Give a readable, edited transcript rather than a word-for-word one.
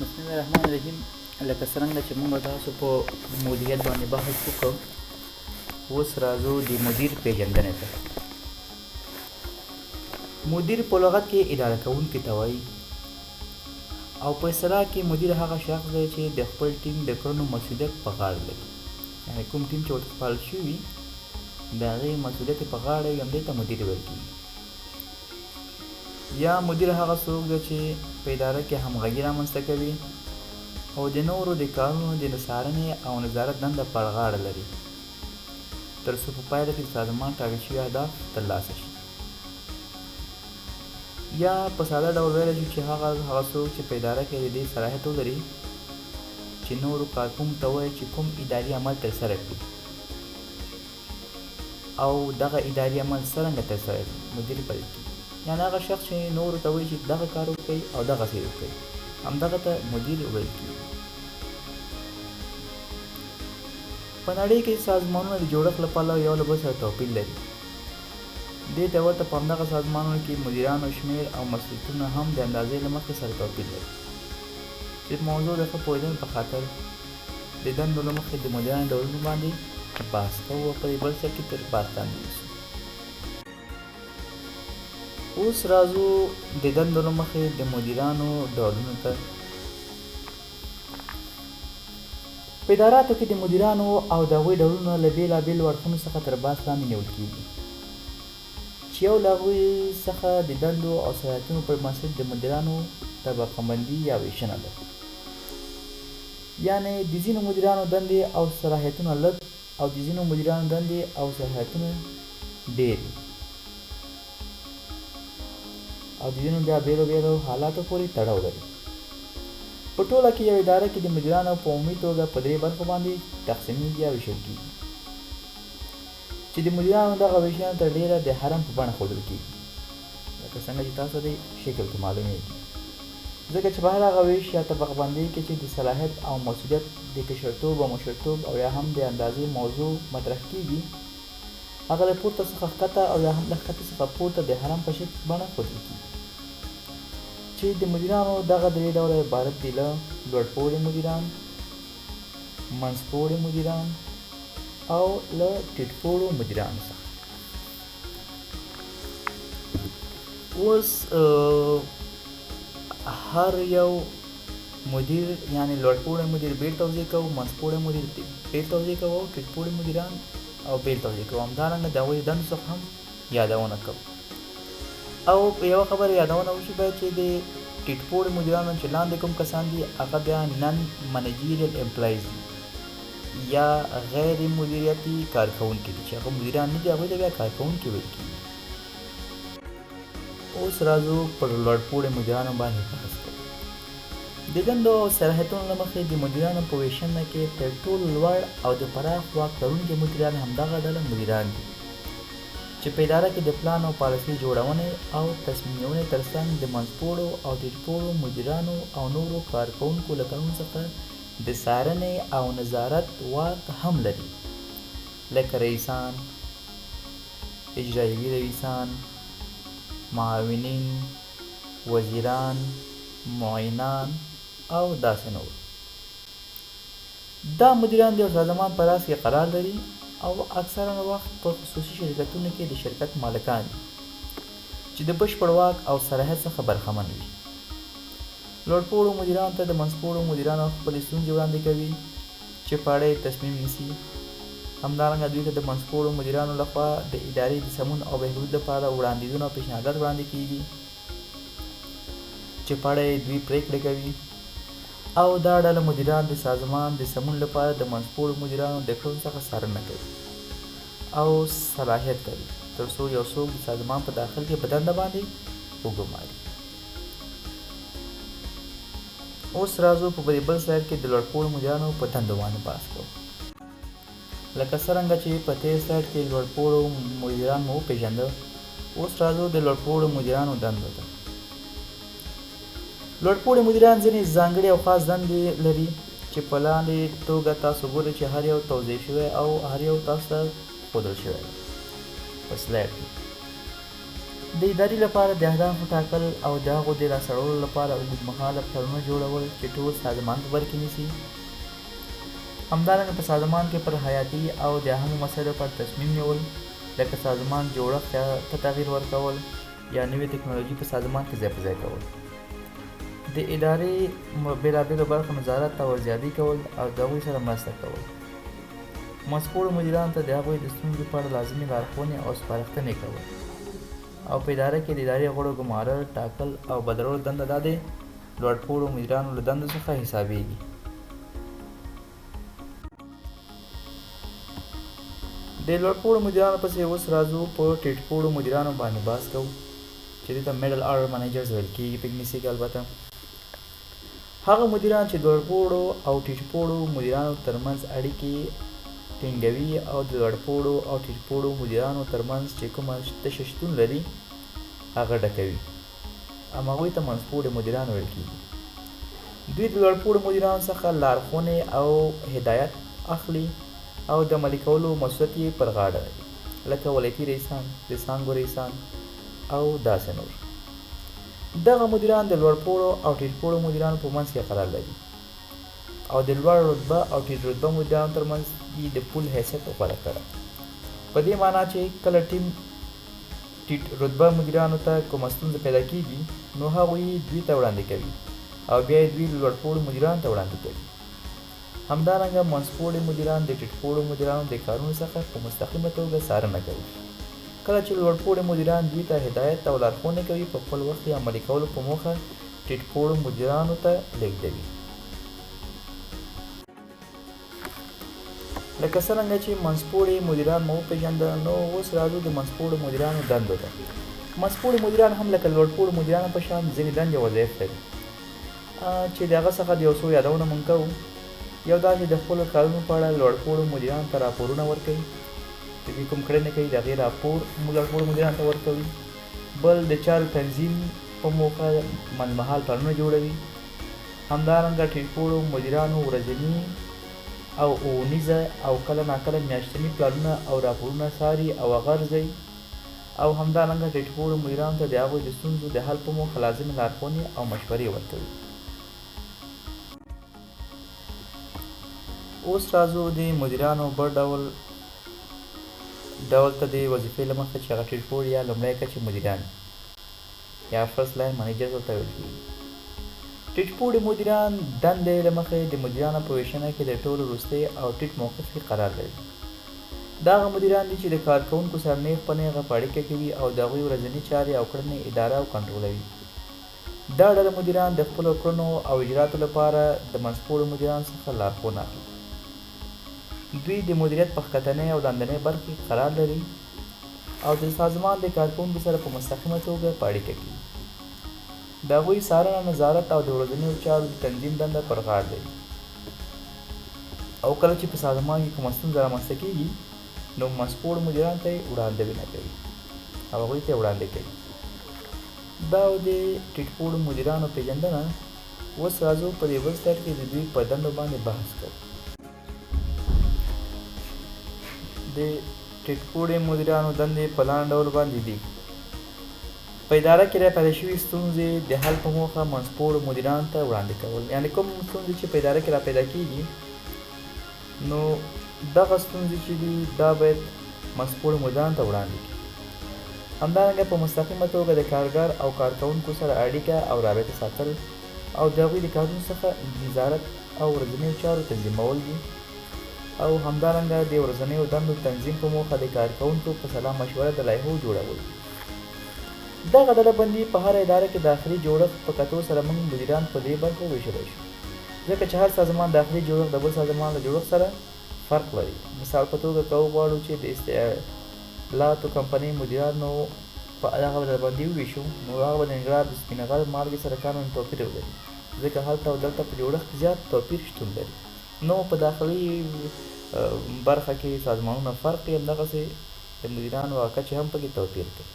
بسم الله الرحمن الرحیم. لکه څرنګه چې موږ تاسو په مدیریت باندې بحث وکړو، اوس راځو د مدیر پیژندنې ته. مدیر په لغت کې اداره کوونکی ته وایي او په اصطلاح کې مدیر هغه شخص دی چې د خپل ټیم د کړنو مسؤلیت په غاړه لري. یعنې کوم ټیم چې ورته سپارل شوي وي د هغې مسؤلیت په غاړه وي، همدې ته مدیر ویل کېږي. یا مدیر هغه څوک دی چې په اداره کې همغږي رامنځته کوي او د نورو د کارونو د څارنې او نظارت دنده پر غاړه لري تر څو په پایله کې د سازمان ټاکل شوي اهداف ترلاسه شي. یا په ساده ډول ویلی شو چې هغه څوک چې په اداره کې د دې صلاحیت ولري چې نورو کارکوونکو ته وایي چې کوم اداري عمل ترسره کړي او دغه اداري عمل څرنګه ترسره کړي، مدیر بلل کېږي. یعنې هغه شخص چې نورو ته وایي چې دغه کار وکړئ او دغسې یې وکړئ، همدغه ته مدیر ویل کېږي. په نړۍ کې سازمانونه د جوړښت له پلوه یو له بل سره توپیر لري. دې ته ورته په همدغه سازمانونو کې مدیرانو شمېر او مسؤلیتونه هم د اندازې له مخې سره توپیر لري، چې موضوع د ښه پوهېدنې په خاطر د دندو له مخې د مدیرانو ډولونو باندې بحث کوو او په دې بل څه کې تر بحث لاندې نیسو. اوس راځو د دندو له مخې د مدیرانو ډولونو ته. په اداراتو کې د مدیرانو او د هغوی ډولونه له بېلابېلو اړخونو څخه تر بحث لاندې نیول کېږي، چې یو له هغوی څخه د دندو او صلاحیتونو پر بنسټ د مدیرانو طبقه بندي یا ویشنه ده. یعنې د ځینو مدیرانو دندې او صلاحیتونه لږ او د ځینو مدیرانو دندې او صلاحیتونه ډېر او د ځینو بیا بېلو بېلو حالاتو پورې تړاو لري. په ټوله کې یو اداره کې د مدیرانو په عمومي توګه په درې برخو باندې تقسیمیږي یا ویشل کېږي، چې د مدیرانو دغه ویشنه تر ډېره د هرم په بڼه ښودل کېږي، لکه څنګه چې تاسو د شکل کې معلومیږي. ځکه چې په هر هغه ویش یا طبقه بندۍ کې چې د صلاحیت او مسؤلیت د کشرتوب او مشرتوب او یا هم د اندازې موضوع مطرح کېږي، هغه له پورته څخه ښکته او یا هم له ښکته څخه پورته د هرم په شکل بڼه ښودل کېږي، چې د مدیرانو دغه درې ډوله عبارت دي له لوړپوړي مدیران، منځپوړي مدیران او له ټیټپوړو مدیرانو څخه. اوس هر یو مدیر یعنې لوړپوړی مدیر بېل توضیح کوو، منځپوړی مدیر بېل توضیح کوو او ټیټپوړي مدیران او بېل توضیح کوو. همدارنګه د هغوی دندو څخه هم یادونه کوو او په یوه خبره یادونه وشي باید چې د ټیټپوړي مدیرانو چې لاندې کوم کسان دي هغه بیا نن منیجیریل امپلایز دي یا غیر مدیریتي کارکوونکي دي، چې هغه مدیران نه دي، هغوی ته بیا کارکوونکي ویل کېږي. اوس راځو پر لوړپوړي مدیرانو باندې بحث کوو. د دندو او صلاحیتونو له مخې د مدیرانو په ویشنه کې تر ټولو لوړ او د پراخ واک لرونکي مدیران همدغه ډله مدیران دي، چې په اداره کې د پلان او پالیسۍ جوړونې او تصمیم نیونې ترڅنګ د منځپوړو او ټیټپوړو مدیرانو او نورو کارکوونکو له کړنو څخه د څارنې او نظارت واک هم لري، لکه رئیسان، اجرایوي رئیسان، معاونین، وزیران، معینان او داسې نور. دا مدیران د یو سازمان په راس کې قرار لري او اکثرا وخت په خصوصي شرکتونو کې د شرکت مالکان دي، چې د بشپړ واک او صلاحیت څخه برخمن وي. لوړپوړو مدیرانو ته د منځپوړو مدیرانو خپلې ستونزې وړاندې کوي چې په اړه یې تصمیم نیسي. همدارنګه دوی ته د منځپوړو مدیرانو لخوا د ادارې د سمون او بهبود لپاره وړاندیزونه او پیشنهادات وړاندې کېږي، چې په اړه یې دوی پرېکړې کوي. او دا ډله مدیران د سازمان د سمون لپاره د منځپوړو مدیرانو د کړنو څخه څارنه کوي او صلاحیت کوي تر څو یو څوک د سازمان په داخل کې په دنده باندې وګماري. اوس راځو په بل سلاید کې د لوړپوړو مدیرانو په دندو باندې بحث کوو. لکه څرنګه چې په تېر سلاید کې لوړپوړو مدیران مو وپېژنده، اوس راځو د لوړپوړو مدیرانو دندو ته. لوړپوړي مدیران ځینې ځانګړي او خاص دندې لري، چې په لاندې توګه تاسو ګورئ چې هر یو توضیح شوی او هر یو تاسو ته ښودل شوی په سلاید کې. د ادارې لپاره د اهدافو ټاکل او د هغو د راسړولو لپاره اوږدمهاله پلانونه جوړول چې ټول سازمان په بر کې نیسي. همدارنګه په سازمان کې پر حیاتي او د اهمو مسایلو پر تصمیم نیول، لکه سازمان جوړښت ته تغییر ورکول یا نوې ټکنالوژي په سازمان کې ځای په ځای کول. د ادارې بېلابېلو برخو نظارت او ارزیابي کول او د هغوی سره مرسته کول. مسؤلو مدیرانو ته د هغوی د ستونزو په اړه لازمي لارښوونې او سپارښتنې کول او په اداره کې د ادارې غړو ګمارل، ټاکل او بدلولو دنده دا د لوړپوړو مدیرانو له دندو څخه حسابېږي. د لوړپوړو مدیرانو پسې اوس راځو په ټیټپوړو مدیرانو باندې بحث کوو چې دې ته میډل آرډر منیجرز ویل کېږي په انګلیسي کې. البته هغه مدیران چې د لوړپوړو او ټیټپوړو مدیرانو ترمنځ اړیکې ټینګوي او د لوړپوړو او ټیټپوړو مدیرانو ترمنځ چې کومه تشه شتون لري هغه ډکوي، هماغوی ته منځپوړي مدیران ویل کېږي. دوی د لوړپوړو مدیرانو څخه لارښوونې او هدایت اخلي او د عملي کولو مسؤلیت یې پر غاړه لري، لکه ولایتي رئیسان، د څانګو رئیسان او داسې نور. دغه مدیران د لوړپوړو او ټیټپوړو مدیرانو په منځ کې قرار لري او د لوړ رتبه او ټیټ رتبه مدیرانو ترمنځ یې د پول حیثیت غوره کړی، په دې معنا چې کله ټیم ټیټ رتبه مدیرانو ته کومه ستونزه پیدا کېږي نو هغوی دوی ته وړاندې کوي او بیا یې دوی لوړپوړو مدیرانو ته وړاندې کوي. همدارنګه منځپوړي مدیران د ټیټپوړو مدیرانو د کارونو څخه په مستقیمه توګه څارنه کوي. کله چې لوړپوړي مدیران دوی ته هدایت او لارښوونې کوي، په خپل وخت یې عملي کولو په موخه ټیټپوړو مدیرانو ته لیږدوي. لکه څرنګه چې منځپوړي مدیران مو وپېژندل، نو اوس راځو د منځپوړو مدیرانو دندو ته. منځپوړي مدیران هم لکه لوړپوړو مدیرانو په شان ځینې دندې او وظایف لري چې د هغه څخه د یو څو یادونه مونږ کوو. یو دا چې د خپلو کارونو په اړه لوړپوړو مدیرانو ته راپورونه ورکوي، چې دوی کوم کړنې کوي د هغې راپور لوړپوړو مدیرانو ته ورکوي. بل د چارو تنظیم په موخه منځمهال پلانونه جوړوي. همدارنګه ټیټپوړو مدیرانو ورځني او اونیزه او کله ناکله میاشتني پلانونه او راپورونه څاري او هغه ارزوي. او همدارنګه ټیټپوړو مدیرانو ته د هغوی د ستونزو د حل په موخه لازمې لارښوونې او مشورې ورکوي. اوس راځو د مدیرانو بل ډول ته د وظیفې له مخې چې هغه ټیټپوړي یا لومړی کچې مدیران یا فرست لاین منیجرز ورته ویل کېږي. ټیټپوړي مدیران دندې له مخې د مدیرانو په ویشنه کې د ټولو وروستی او ټیټ موقف کې قرار لري. دا هغه مدیران دي چې د کارکوونکو سره نیغ په نیغه په اړیکه کې وي او د هغوی ورځني چارې او کړنې اداره او کنټرولوي. دا ډله مدیران د خپلو کړنو او اجراتو لپاره د منځپوړو مدیرانو څخه لارښوونه اخلي. دوی د مدیریت په ښکتنۍ او لاندنۍ برخه کې قرار لري او د سازمان د کارکوونکو سره په مستقیمه توګه په اړیکه کې وي. د هغوی څارنه، نظارت او د ورځنیو چارو د تنظیم دنده پر غاړه لري او کله چې په سازمان کې کومه ستونزه رامنځته کېږي نو مسؤلو مدیرانو ته یې وړاندوینه کوي او هغوی ته یې وړاندې کوي. دا د ټیټپوړو مدیرانو پېژندنه. اوس راځو په دې بل سلاید کې د دوی په دندو باندې بحث کوو. د ټیټپوړي مدیرانو دندې په لاندې ډول باندې دي. په اداره کې راپیدا شوي ستونزې د حل په موخه منځپوړو مدیرانو ته وړاندې کول، یعنې کوم ستونزې چې په اداره کې راپیدا کېږي نو دغه ستونزې چې دي دا باید منځپوړو مدیرانو ته وړاندې کړي. همدارنګه په مستقیمه توګه د کارګر او کارکوونکو سره اړیکه او رابطه ساتل او د هغوی د کارونو څخه نظارت او ورځنیو چارو تنظیمول دي او همدارنګه د ورځنیو دندو تنظیم په موخه د کارکوونکو په سلا مشوره د لایحو جوړول. دغه ډلهبندي په هره اداره کې داخلي جوړښت په کتو سره موږ مدیران په دې برخو ویشلی شو، ځکه چې هر سازمان داخلي جوړښت د بل سازمان له جوړښت سره فرق لري. مثال په توګه که وغواړو چې د استعلاتو کمپنۍ مدیرانو په دغه ډلبندي وویشو نو هغه به د ننګرهار د سپین غر مالګې سره قانون توپیر ولري، ځکه هلته او دلته په جوړښت زیات توپیر شتون لري. نو په داخلي برخه کې سازمانونه فرق یې همدغسې د مدیرانو کچې هم پکې توپیر کوي.